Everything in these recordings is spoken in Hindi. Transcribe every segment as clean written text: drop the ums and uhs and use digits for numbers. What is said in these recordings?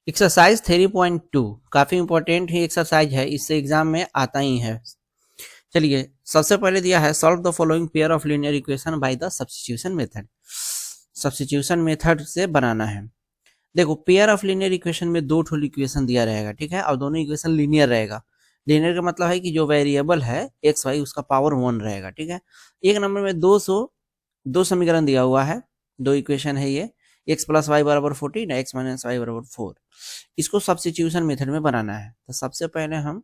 एक्सरसाइज 3.2 काफी इंपॉर्टेंट ही एक्सरसाइज है, इससे एग्जाम में आता ही है। चलिए, सबसे पहले दिया है solve the following pair of linear equation by the substitution method. Substitution method से बनाना है। देखो, पेयर ऑफ लीनियर इक्वेशन में दो ठोल इक्वेशन दिया रहेगा, ठीक है, और दोनों इक्वेशन लीनियर रहेगा। लीनियर का मतलब है कि जो वेरिएबल है एक्स वाई उसका पावर 1 रहेगा, ठीक है। एक नंबर में 2 समीकरण दिया हुआ है, दो इक्वेशन है ये, एक्स प्लस वाई बराबर 14, एक्स माइनस वाई बराबर 4। इसको सब्स्टिट्यूशन मेथड में बनाना है। तो सबसे पहले हम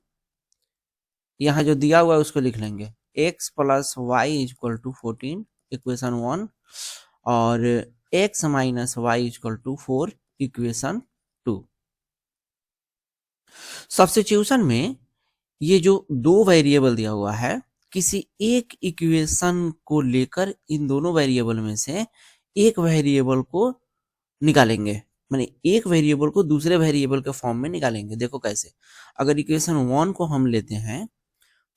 यहाँ जो दिया हुआ है उसको लिख लेंगे, x plus y equal to 14 equation 1 और x minus y equal to 4 equation 2। Substitution में ये जो दो वेरिएबल दिया हुआ है, किसी एक इक्वेशन को लेकर इन दोनों वेरिएबल में से एक वेरिएबल को निकालेंगे, माने एक वेरिएबल को दूसरे वेरिएबल के फॉर्म में निकालेंगे। देखो कैसे, अगर इक्वेशन 1 को हम लेते हैं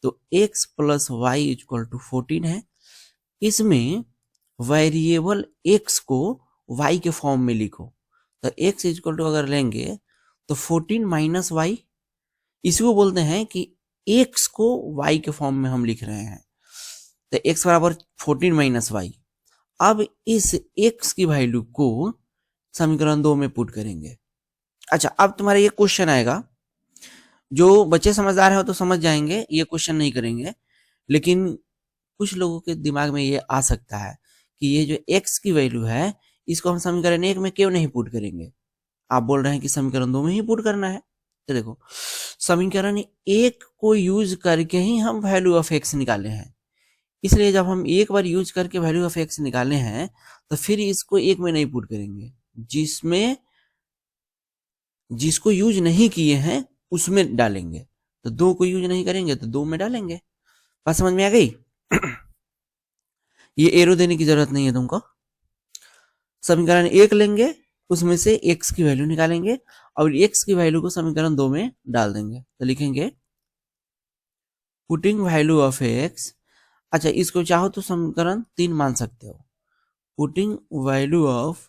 तो x plus y equal to 14 है। इसमें वेरिएबल x को y के फॉर्म में लिखो, तो x इक्वल टू अगर लेंगे तो 14 माइनस वाई, इसको बोलते हैं कि x को y के फॉर्म में हम लिख रहे हैं, तो x बराबर 14 माइनस वाई। अब इस x की वैल्यू को समीकरण 2 में पुट करेंगे। अच्छा, अब तुम्हारा ये क्वेश्चन आएगा, जो बच्चे समझदार हैं तो समझ जाएंगे, ये क्वेश्चन नहीं करेंगे, लेकिन कुछ लोगों के दिमाग में ये आ सकता है कि ये जो x की वैल्यू है इसको हम समीकरण 1 में क्यों नहीं पुट करेंगे। आप बोल रहे हैं कि समीकरण 2 में ही पुट करना है, तो देखो, समीकरण 1 को यूज करके ही हम वैल्यू ऑफ x निकाले हैं, इसलिए जब हम एक बार यूज करके वैल्यू ऑफ x निकाले हैं तो फिर इसको 1 में नहीं पुट करेंगे, जिसको यूज नहीं किए हैं उसमें डालेंगे। तो 2 को यूज नहीं करेंगे तो 2 में डालेंगे। बात समझ में आ गई? ये एरो देने की जरूरत नहीं है तुमको। समीकरण 1 लेंगे, उसमें से x की वैल्यू निकालेंगे और x की वैल्यू को समीकरण 2 में डाल देंगे, तो लिखेंगे पुटिंग वैल्यू ऑफ x। अच्छा, इसको चाहो तो समीकरण 3 मान सकते हो, putting value of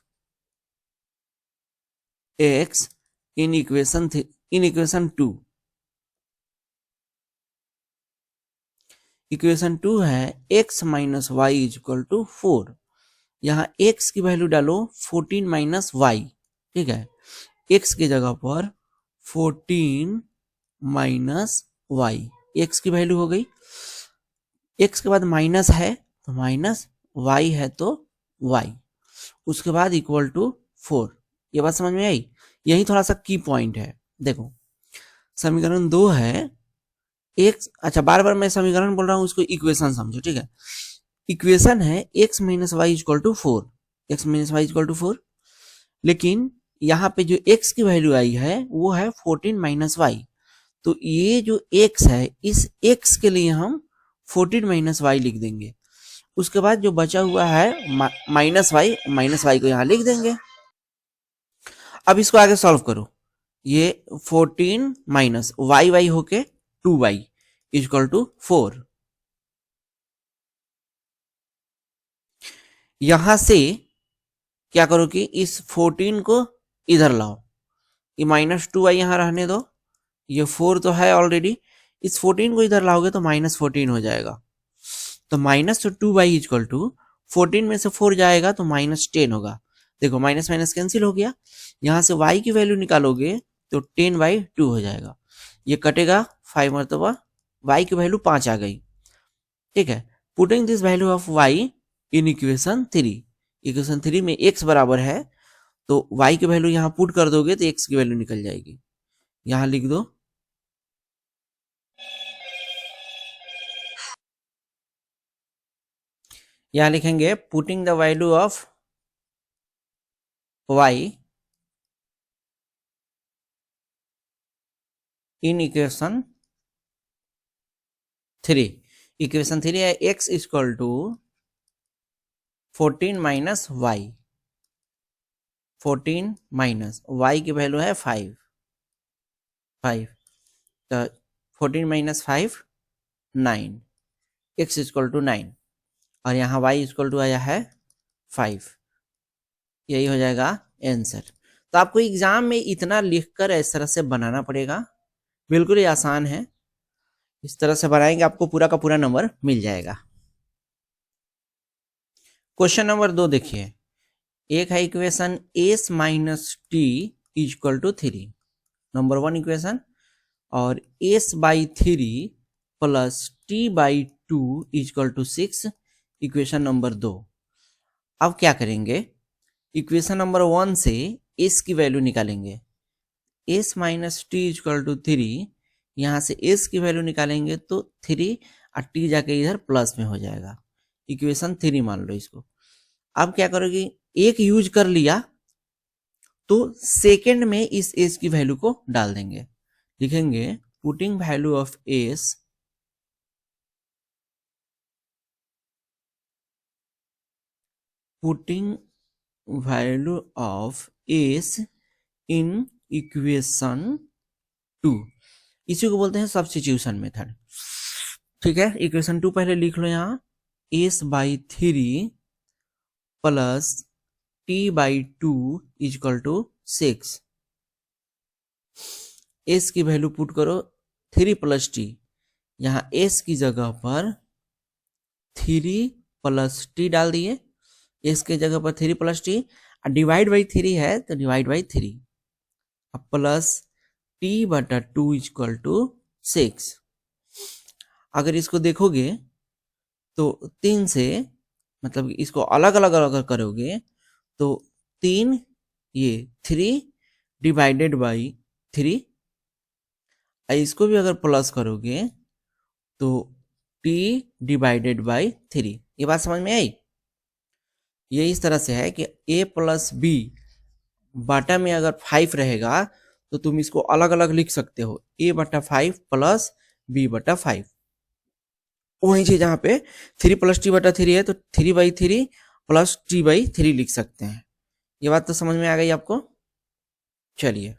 x in equation 2। Equation 2 है x minus y equal to 4। यहाँ x की वैल्यू डालो 14 माइनस वाई, ठीक है, x की जगह पर 14 माइनस वाई, x की वैल्यू हो गई। x के बाद माइनस है तो माइनस, y है तो y, उसके बाद इक्वल टू 4। ये बात समझ में आई? यही थोड़ा सा की पॉइंट है। देखो, समीकरण 2 है x, अच्छा बार बार मैं समीकरण बोल रहा हूं, उसको इक्वेशन समझो, ठीक है। इक्वेशन है x minus y equal to 4, x minus y equal to 4, लेकिन यहाँ पे जो x की वैल्यू आई है वो है 14 माइनस वाई, तो ये जो x है इस x के लिए हम 14 माइनस वाई लिख देंगे। उसके बाद जो बचा हुआ है माइनस वाई को यहाँ लिख देंगे। अब इसको आगे सॉल्व करो, ये 14 माइनस वाई होके 2y इक्वल टू 4। यहां से क्या करो कि इस 14 को इधर लाओ, ये माइनस 2y यहां रहने दो, ये 4 तो है ऑलरेडी, इस 14 को इधर लाओगे तो माइनस 14 हो जाएगा, तो माइनस 2y इक्वल टू 14 में से 4 जाएगा तो माइनस 10 होगा। देखो, माइनस माइनस कैंसिल हो गया, यहां से y की वैल्यू निकालोगे तो 10/2 हो जाएगा, ये कटेगा 5 मरतबा, y की वैल्यू 5 आ गई, ठीक है। Putting this value of y in equation 3, equation 3 में x बराबर है तो y की वैल्यू यहां पुट कर दोगे तो x की वैल्यू निकल जाएगी, यहां लिख दो यहां लिखेंगे putting the value of y in equation 3। Equation 3 है x equal to 14 minus y, 14 minus y की वैल्यू है 5, तो 14 माइनस 5 9, x इक्वल टू 9 और यहाँ y इक्वल टू आया है 5, यही हो जाएगा आंसर। तो आपको एग्जाम में इतना लिखकर इस तरह से बनाना पड़ेगा, बिल्कुल ही आसान है। इस तरह से बनाएंगे आपको पूरा का पूरा नंबर मिल जाएगा। क्वेश्चन नंबर 2 देखिए, एक है equation S minus T is equal to 3, number 1 equation, और S by 3 plus T by 2 is equal to 6, equation number 2। अब क्या करेंगे, इक्वेशन नंबर 1 से एस की वैल्यू निकालेंगे, s minus T is equal to 3, यहाँ से एस की वैल्यू निकालेंगे तो 3 और टी जाके इधर प्लस में हो जाएगा, इक्वेशन 3 मान लो इसको। अब क्या करोगे, एक यूज कर लिया तो सेकंड में इस एस की वैल्यू को डाल देंगे, लिखेंगे putting value of S putting value of S in equation 2, इसी को बोलते हैं सब्स्टिट्यूशन मेथड। ठीक है, इक्वेशन 2 पहले लिख लो, यहाँ s by 3 plus T by 2 is equal to 6, s की वैल्यू पुट करो 3 प्लस टी, यहाँ एस की जगह पर 3 प्लस टी डाल दिए, एस के जगह पर 3 प्लस टी, डिवाइड बाई 3 है तो डिवाइड बाई 3, अब प्लस टी बटा 2 इज इक्वल टू 6। अगर इसको देखोगे तो 3 से, मतलब इसको अलग अलग अगर करोगे तो 3 ये 3 डिवाइडेड बाई 3, इसको भी अगर प्लस करोगे तो t डिवाइडेड बाई 3। ये बात समझ में आई? ये इस तरह से है कि a प्लस बी बाटा में अगर 5 रहेगा तो तुम इसको अलग अलग लिख सकते हो, a बटा 5 प्लस b बटा 5। वही चीज जहाँ पे 3 प्लस टी बटा 3 है तो 3 बाई 3 प्लस टी बाई 3 लिख सकते हैं। ये बात तो समझ में आ गई आपको? चलिए,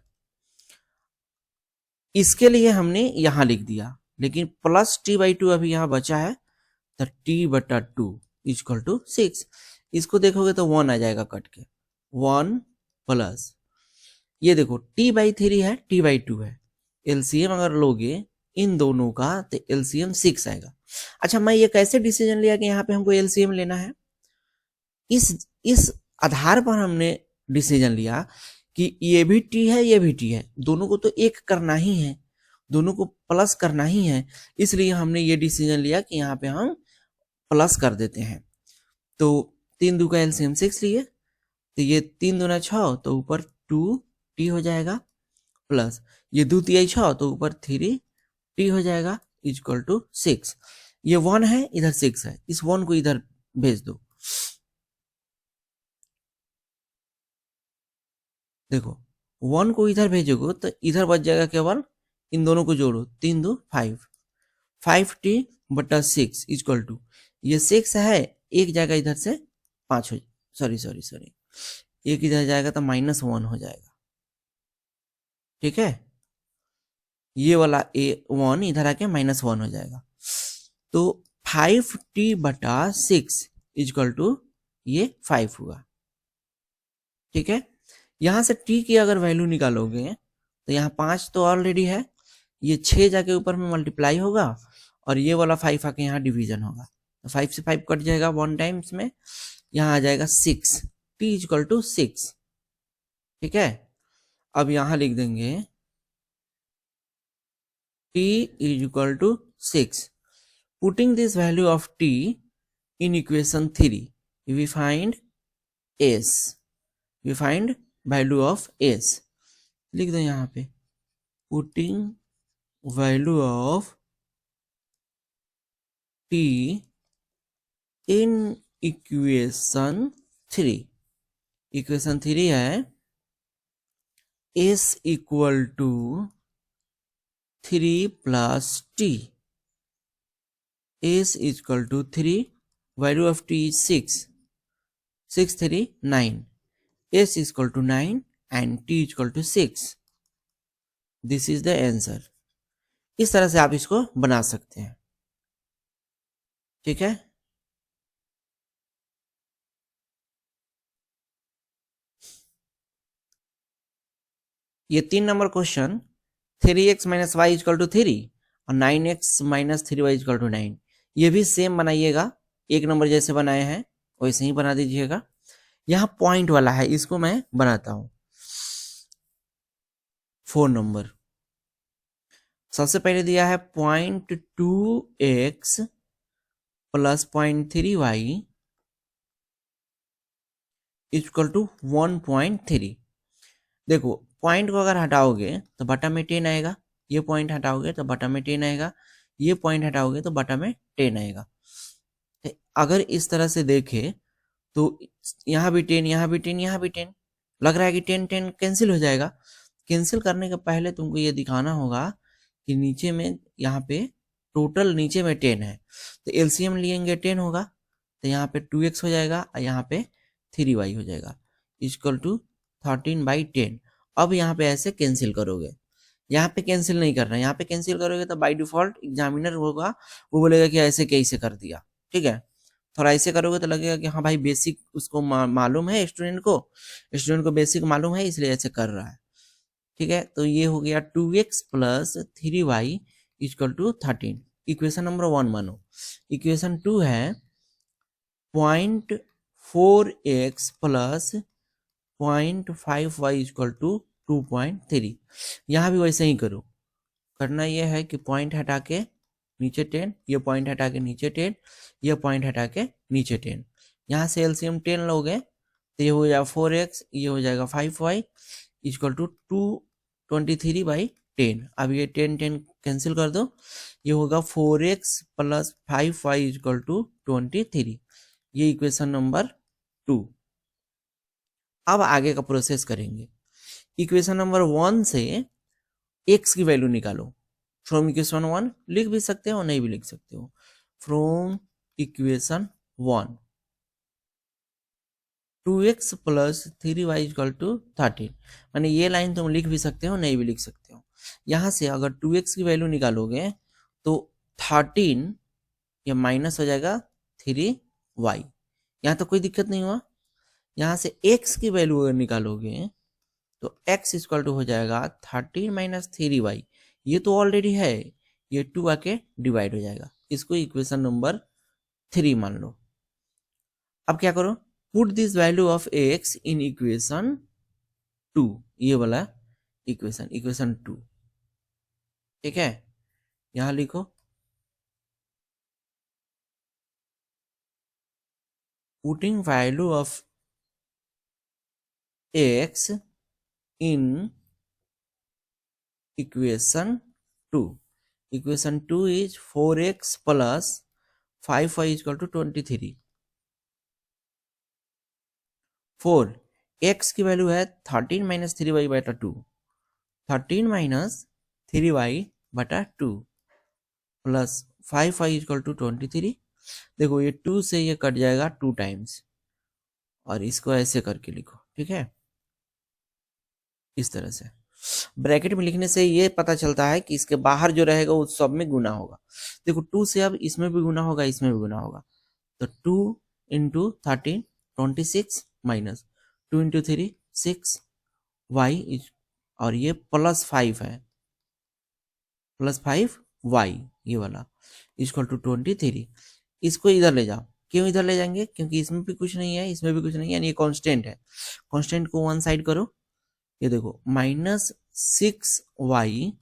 इसके लिए हमने यहां लिख दिया, लेकिन प्लस टी बाई 2 अभी यहां बचा है, तो टी बटा 2 इक्वल टू 6। इसको देखोगे तो 1 आ जाएगा कट के, 1 प्लस ये देखो टी बाई 3 है, टी बाई 2 है, एलसीएम अगर लोगे इन दोनों का तो एलसीएम 6 आएगा। अच्छा, मैं ये कैसे डिसीजन लिया कि यहाँ पे हमको एलसीएम लेना है? इस आधार पर हमने डिसीजन लिया कि ये भी टी है ये भी टी है, दोनों को तो एक करना ही है, दोनों को प्लस करना ही है, इसलिए हमने ये डिसीजन लिया कि यहाँ पे हम प्लस कर देते हैं। तो 3 दू का एलसीएम 6 लिए, तो ये 3 दूना 6, तो ऊपर 2 टी हो जाएगा, प्लस ये 2 तिहाई 6 तो ऊपर 3 टी हो जाएगा इक्वल टू 6। ये 1 है इधर 6 है, इस 1 को इधर भेज दो, देखो 1 को इधर भेजोगे तो इधर बच जाएगा केवल, इन दोनों को जोड़ो, 3 दो 5, 5t बटा 6 इक्वल टू, ये 6 है, एक जाएगा इधर से 5 हो, सॉरी एक इधर जाएगा तो -1 हो जाएगा। ठीक है, ये वाला A1 इधर आके -1 हो जाएगा, तो 5t बटा 6 इक्वल टू ये 5 हुआ। ठीक है, यहां से t की अगर वैल्यू निकालोगे तो यहाँ 5 तो ऑलरेडी है, ये 6 जाके ऊपर में मल्टीप्लाई होगा और ये वाला 5 आके यहाँ डिवीजन होगा, तो 5 से 5 कट जाएगा 1 टाइम्स में, यहाँ आ जाएगा 6, t इक्वल टू 6। ठीक है, अब यहाँ लिख देंगे t is equal to 6. Putting this value of t in equation 3, we find s, we find value of s। लिख दो यहाँ पे putting value of t in equation 3, equation 3 है s equal to 3 plus t, s is equal to 3, value of t is 6, 6 3 9, s is equal to 9 and t is equal to 6। This is the answer. इस तरह से आप इसको बना सकते हैं। ठीक है, ये 3 number question 3x minus y equal to 3 और 9x minus 3y is equal to 9, ये भी सेम बनाइएगा, 1 नंबर जैसे बनाए हैं वैसे ही बना दीजिएगा। यहाँ पॉइंट वाला है, इसको मैं बनाता हूं। 4 नंबर सबसे पहले दिया है 0.2x plus 0.3y equal to 1.3। देखो पॉइंट को अगर हटाओगे तो बटा में 10 आएगा, ये पॉइंट हटाओगे तो बटा में 10 आएगा, ये पॉइंट हटाओगे तो बटा में 10 आएगा। अगर इस तरह से देखे तो यहाँ भी 10, यहाँ भी 10, यहाँ भी 10, लग रहा है कि 10 10 कैंसिल हो जाएगा। कैंसिल करने के पहले तुमको ये दिखाना होगा कि नीचे में यहाँ पे टोटल नीचे में 10 है, तो एलसीएम लेंगे 10 होगा, तो यहाँ पे 2x हो जाएगा और यहाँ पे 3y हो जाएगा इक्वल टू 13/10। अब यहाँ पे ऐसे कैंसिल करोगे, यहाँ पे कैंसिल नहीं करना, यहाँ पे कैंसिल करोगे तो बाय डिफॉल्ट एग्जामिनर होगा वो बोलेगा कि ऐसे कैसे कर दिया। ठीक है, थोड़ा ऐसे करोगे तो लगेगा कि हाँ भाई बेसिक उसको मालूम है, स्टूडेंट को बेसिक मालूम है इसलिए ऐसे कर रहा है। ठीक है, तो ये हो गया 2x plus 3y equal to 13। Equation number 1 मानो। इक्वेशन 2 है 0.4x plus 0.5y equal to 2.3। यहाँ भी वैसे ही करो, करना यह है कि पॉइंट हटा के नीचे 10, ये पॉइंट हटा के नीचे 10, ये पॉइंट हटा के नीचे 10, यहाँ से एलसीएम 10 लोगे तो ये हो जाएगा 4x, ये हो जाएगा 5y इक्वल टू 223/10। अब ये 10 10 कैंसिल कर दो, ये होगा 4x plus 5y equal to 23। ये इक्वेशन नंबर 2। अब आगे का प्रोसेस करेंगे। इक्वेशन नंबर 1 से x की वैल्यू निकालो। फ्रॉम इक्वेशन 1 लिख भी सकते हो, नहीं भी लिख सकते हो। From equation 1 2x plus 3y equal to 13, माने ये लाइन तुम लिख भी सकते हो, नहीं भी लिख सकते हो। यहाँ से अगर 2x की वैल्यू निकालोगे तो 13 ये माइनस हो जाएगा 3y, यहाँ तो कोई दिक्कत नहीं हुआ। यहाँ से x की वैल्यू अगर निकालोगे तो x इक्वल टू हो जाएगा 13 माइनस 3y, ये तो ऑलरेडी है, ये 2 आके डिवाइड हो जाएगा, इसको इक्वेशन नंबर 3 मान लो। अब क्या करो, put this value of x in equation 2, ये वाला इक्वेशन 2। ठीक है, यहां लिखो putting value of x in equation 2. Equation 2 is 4x plus 5y equal to 23। 4 x की वैल्यू है 13 माइनस 3y बटा 2, 13 माइनस 3y बटा 2 प्लस 5y इक्वल टू 23। देखो ये 2 से ये कट जाएगा 2 टाइम्स, और इसको ऐसे करके लिखो। ठीक है, इस तरह से ब्रैकेट में लिखने से ये पता चलता है कि इसके बाहर जो रहेगा उस सब में गुना होगा। देखो 2 से अब इसमें भी गुना होगा, इसमें भी गुना होगा, तो 2 इंटू 13 26 माइनस 2 इंटू 3 6 y, और ये प्लस 5 है, प्लस 5 y ये वाला इक्वल टू 23। इसको इधर ले जाओ। क्यों इधर ले जाएंगे, क्योंकि इसमें भी कुछ नहीं है, इसमें भी कुछ नहीं है, यानी ये कांस्टेंट है। कांस्टेंट को वन साइड करो, ये देखो minus 6y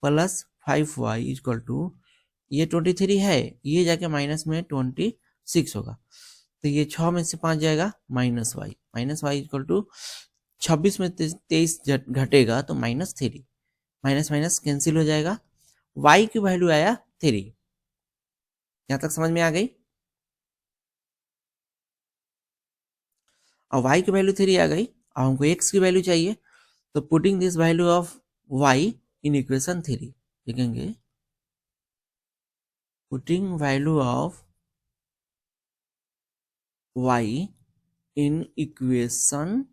plus 5y equal to ये 23 है, ये जाके माइनस में 26 होगा, तो ये 6 में से 5 जाएगा माइनस वाई इक्वल टू 26 में 23 घटेगा तो -3, माइनस माइनस कैंसिल हो जाएगा, y की वैल्यू आया 3। यहां तक समझ में आ गई। और y की वैल्यू 3 आ गई, और हमको x की वैल्यू चाहिए, तो putting this value of y in equation 3 लिखेंगे, putting value of y in equation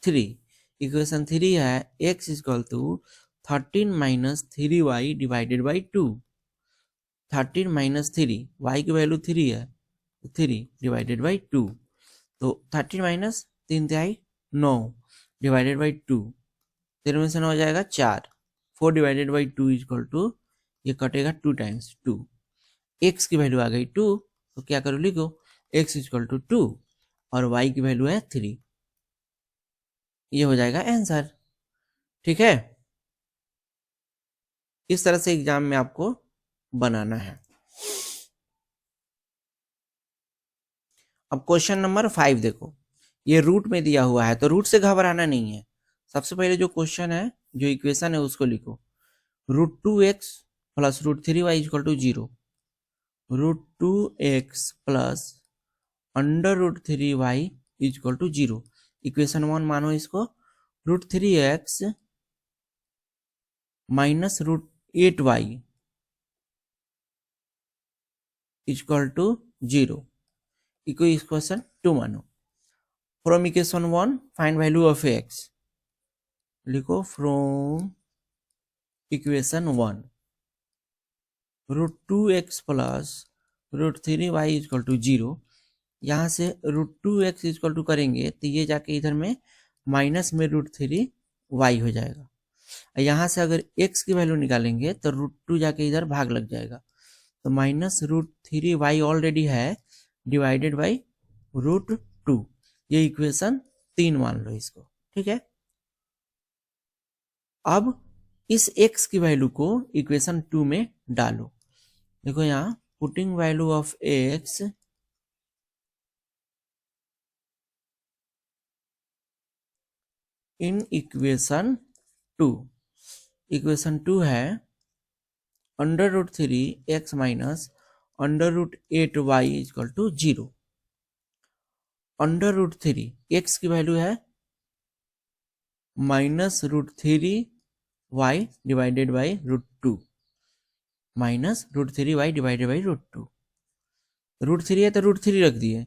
3। Equation 3 है x equal to 13 minus 3y divided by 2। 13 minus 3, y की वैल्यू 3 है, 3 डिवाइडेड बाई 2, तो 13 माइनस 3 9 डिवाइडेड बाई 2, तेरह में से 9 हो जाएगा 4। 4 डिवाइडेड बाई 2 इक्वल टू, ये कटेगा 2 टाइम्स 2। एक्स की वैल्यू आ गई 2, तो क्या करो लिखो एक्स इक्वल टू 2 और वाई की वैल्यू है 3। ये हो जाएगा आंसर। ठीक है, इस तरह से एग्जाम में आपको बनाना है। अब क्वेश्चन नंबर 5 देखो, ये रूट में दिया हुआ है तो रूट से घबराना नहीं है। सबसे पहले जो क्वेश्चन है, जो इक्वेशन है उसको लिखो। √2x plus √3y equal to 0। √2x plus √3y equal to 0। Equation 1 मानो इसको। √3x minus √8y equal to 0। Equation 2 मानो। From equation 1 find value of x। लिखो from equation 1 √2x plus √3y equal to 0। यहाँ से √2x इक्वल टू करेंगे तो ये जाके इधर में माइनस में √3y हो जाएगा। यहाँ से अगर x की वैल्यू निकालेंगे तो √2 जाके इधर भाग लग जाएगा, तो माइनस √3y ऑलरेडी है डिवाइडेड बाई √2। ये इक्वेशन 3 मान लो इसको। ठीक है, अब इस x की वैल्यू को इक्वेशन 2 में डालो। देखो यहाँ putting value of x in equation 2। Equation 2 है √3x minus √8y equal to 0। √3 x की वैल्यू है minus √3y divided by √2 minus √3y divided by √2। √3 है तो √3 रख दिए,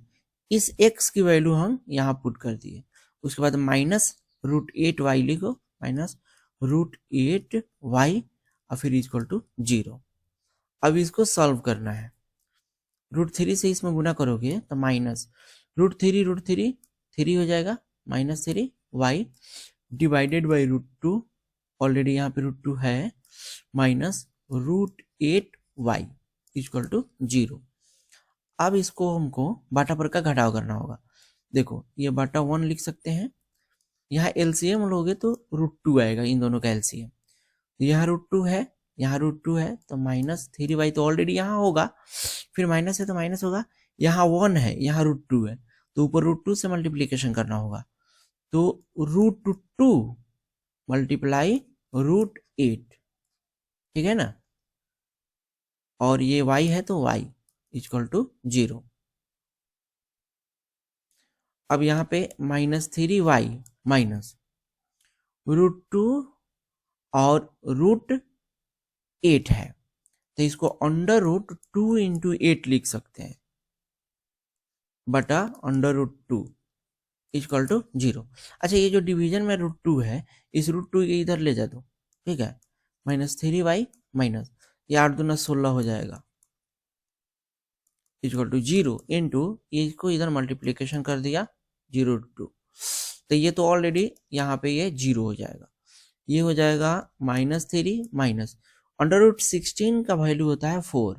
इस x की वैल्यू हम यहाँ पुट कर दिए। उसके बाद माइनस √8y लिखो, माइनस √8y और फिर इक्वल टू 0। अब इसको सॉल्व करना है। √3 से इसमें गुना करोगे तो माइनस √3 3 हो जाएगा, minus 3y divided by √2, already यहाँ पे √2 है, माइनस √8y इक्वल टू 0। अब इसको हमको बाटा पर का घटाव करना होगा। देखो ये बाटा 1 लिख सकते हैं, यहाँ एलसीएम लोगे तो √2 आएगा, इन दोनों का एलसीएम। यहाँ √2 है, यहाँ √2 है, तो माइनस 3y तो ऑलरेडी यहाँ होगा, फिर माइनस है तो माइनस होगा। यहाँ 1 है, यहाँ √2 है, तो ऊपर √2 से मल्टीप्लीकेशन करना होगा, तो √2 मल्टीप्लाई √8। ठीक है ना, और ये y है तो y इक्वल टू 0। अब यहाँ पे माइनस 3y माइनस √2 और √8 है, तो इसको √2 इंटू 8 लिख सकते हैं, बटा √2 इक्वल टू 0। अच्छा, ये जो डिवीजन में √2 है, इस √2 के इधर ले जा दो। ठीक है, माइनस 3y माइनस ये 8 दूना 16 हो जाएगा इक्वल टू 0 इंटू इसको इधर मल्टीप्लीकेशन कर दिया 0 2, तो ये तो ऑलरेडी यहाँ पे ये 0 हो जाएगा। ये हो जाएगा माइनस 3 माइनस √16 का वैल्यू होता है 4,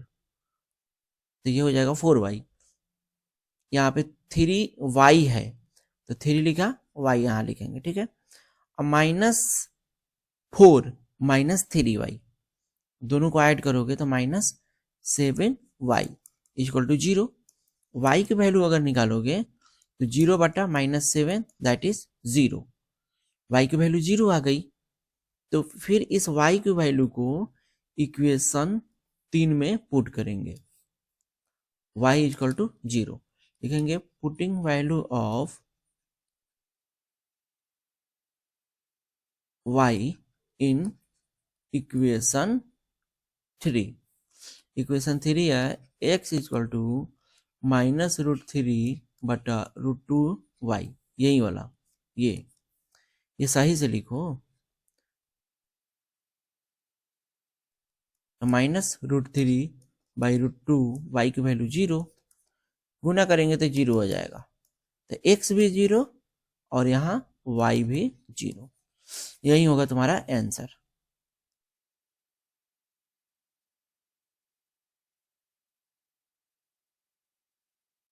तो ये हो जाएगा 4y। यहाँ पे 3y है तो 3 लिखा, y यहाँ लिखेंगे। ठीक है, अब माइनस 4 माइनस 3y दोनों को ऐड करोगे तो minus 7y equal to 0। y की वैल्यू अगर निकालोगे तो 0 बटा माइनस 7 दैट इज 0। y की वैल्यू 0 आ गई, तो फिर इस y की वैल्यू को इक्वेशन 3 में पुट करेंगे, y इक्वल टू 0 लिखेंगे। Putting value of y in equation 3। Equation 3 है x इक्वल टू माइनस √3 बटा √2y, यही वाला, ये सही से लिखो। माइनस √3 बाई √2, y की वैल्यू 0, गुना करेंगे तो 0 हो जाएगा, तो x भी 0 और यहाँ y भी 0। यही होगा तुम्हारा आंसर।